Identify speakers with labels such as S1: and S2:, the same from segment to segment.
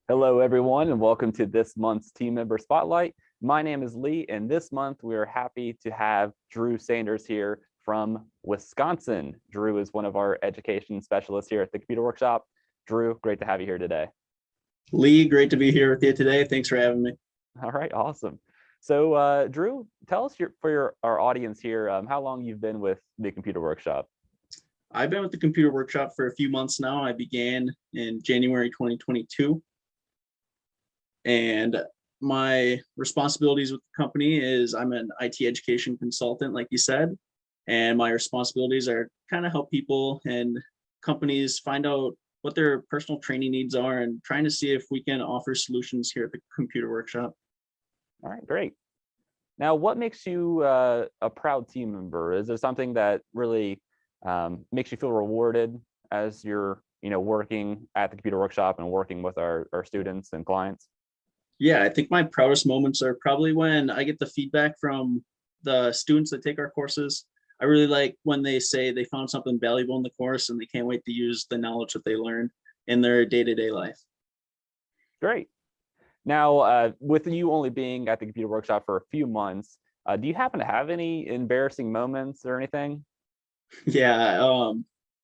S1: Hello, everyone, and welcome to this month's Team Member Spotlight. My name is Lee, and this month we are happy to have Drew Sanders here from Wisconsin. Drew is one of our education specialists here at the Computer Workshop. Drew, great to have you here today.
S2: Lee, great to be here with you today. Thanks for having me.
S1: All right, awesome. So, Drew, tell us our audience here how long you've been with the Computer Workshop.
S2: I've been with the Computer Workshop for a few months now. I began in January 2022. And my responsibilities with the company is I'm an IT education consultant, like you said. And my responsibilities are kind of help people and companies find out what their personal training needs are and trying to see if we can offer solutions here at the Computer Workshop.
S1: All right, great. Now, what makes you a proud team member? Is there something that really makes you feel rewarded as you're working at the Computer Workshop and working with our students and clients?
S2: Yeah, I think my proudest moments are probably when I get the feedback from the students that take our courses. I really like when they say they found something valuable in the course and they can't wait to use the knowledge that they learned in their day-to-day life.
S1: Great. Now, with you only being at the Computer Workshop for a few months, do you happen to have any embarrassing moments or anything?
S2: Yeah,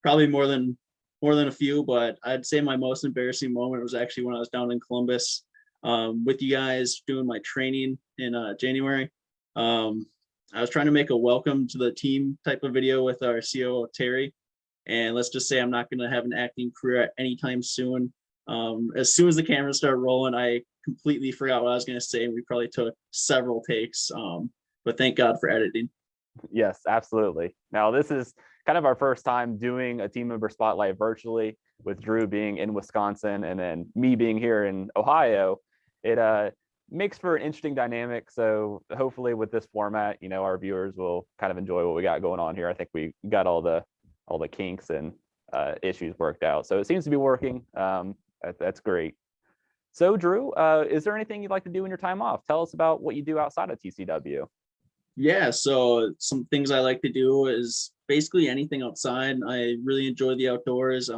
S2: probably more than a few, but I'd say my most embarrassing moment was actually when I was down in Columbus with you guys doing my training in January. I was trying to make a welcome to the team type of video with our COO Terry, and let's just say I'm not going to have an acting career anytime soon. As soon as the cameras started rolling, I completely forgot what I was going to say, and we probably took several takes. But thank God for editing.
S1: Yes, absolutely. Now, this is kind of our first time doing a team member spotlight virtually, with Drew being in Wisconsin and then me being here in Ohio. It makes for an interesting dynamic. So hopefully with this format, our viewers will kind of enjoy what we got going on here. I think we got all the kinks and issues worked out. So it seems to be working. That's great. So Drew, is there anything you'd like to do in your time off? Tell us about what you do outside of TCW.
S2: Yeah, so some things I like to do is basically anything outside. I really enjoy the outdoors.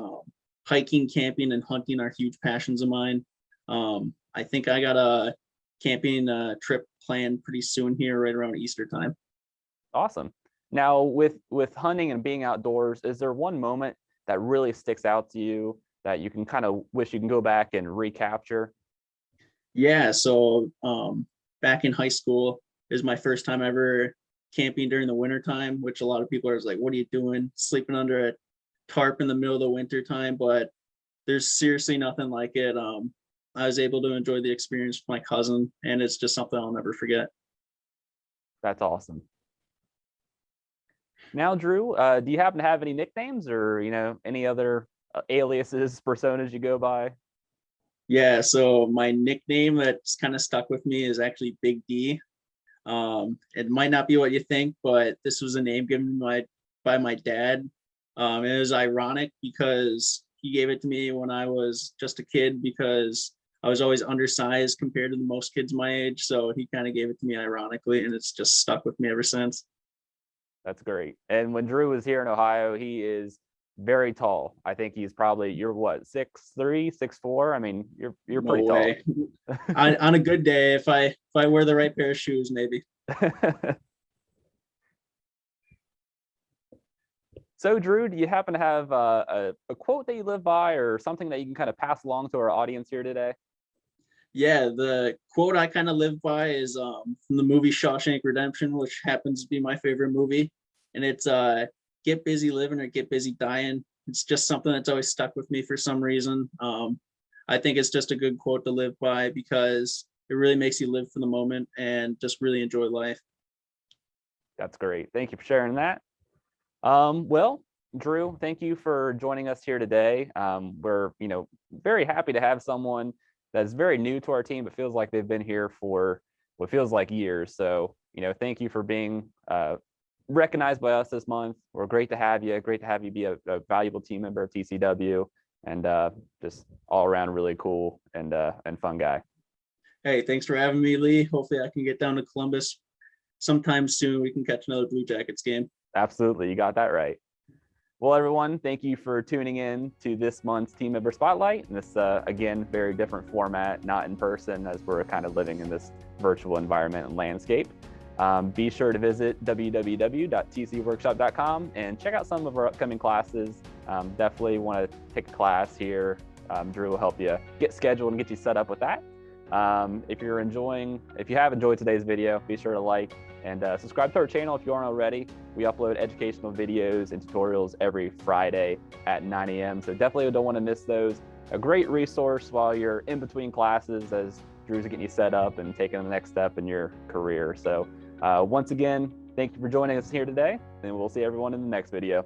S2: Hiking, camping, and hunting are huge passions of mine. I think I got a camping trip planned pretty soon here, right around Easter time.
S1: Awesome. Now, with hunting and being outdoors, is there one moment that really sticks out to you that you can kind of wish you can go back and recapture?
S2: Yeah, so back in high school is my first time ever camping during the winter time, which a lot of people are like, what are you doing? Sleeping under a tarp in the middle of the winter time, but there's seriously nothing like it. I was able to enjoy the experience with my cousin, and it's just something I'll never forget.
S1: That's awesome. Now, Drew, do you happen to have any nicknames or any other aliases, personas you go by?
S2: Yeah, so my nickname that's kind of stuck with me is actually Big D. It might not be what you think, but this was a name given by my dad. It was ironic because he gave it to me when I was just a kid because I was always undersized compared to the most kids my age. So he kind of gave it to me ironically, and it's just stuck with me ever since.
S1: That's great. And when Drew is here in Ohio, he is very tall. I think he's probably, you're what, 6'3", 6'4"? I mean, you're
S2: No
S1: pretty tall.
S2: way. On a good day, if I wear the right pair of shoes, maybe.
S1: So, Drew, do you happen to have a quote that you live by or something that you can kind of pass along to our audience here today?
S2: Yeah, the quote I kind of live by is from the movie Shawshank Redemption, which happens to be my favorite movie. And it's get busy living or get busy dying. It's just something that's always stuck with me for some reason. I think it's just a good quote to live by because it really makes you live for the moment and just really enjoy life.
S1: That's great. Thank you for sharing that. Well, Drew, thank you for joining us here today. We're, very happy to have someone that's very new to our team, but feels like they've been here for what feels like years. So, thank you for being recognized by us this month. We're great to have you. Great to have you be a valuable team member of TCW, and just all around really cool and fun guy.
S2: Hey, thanks for having me, Lee. Hopefully I can get down to Columbus sometime soon. We can catch another Blue Jackets game.
S1: Absolutely, you got that right. Well, everyone, thank you for tuning in to this month's Team Member Spotlight. And this, again, very different format, not in person, as we're kind of living in this virtual environment and landscape. Be sure to visit www.tcworkshop.com and check out some of our upcoming classes. Definitely want to take a class here. Drew will help you get scheduled and get you set up with that. If you have enjoyed today's video, be sure to like and subscribe to our channel if you aren't already. We upload educational videos and tutorials every Friday at 9 a.m. So definitely don't want to miss those. A great resource while you're in between classes as Drew's getting you set up and taking the next step in your career. So once again, thank you for joining us here today, and we'll see everyone in the next video.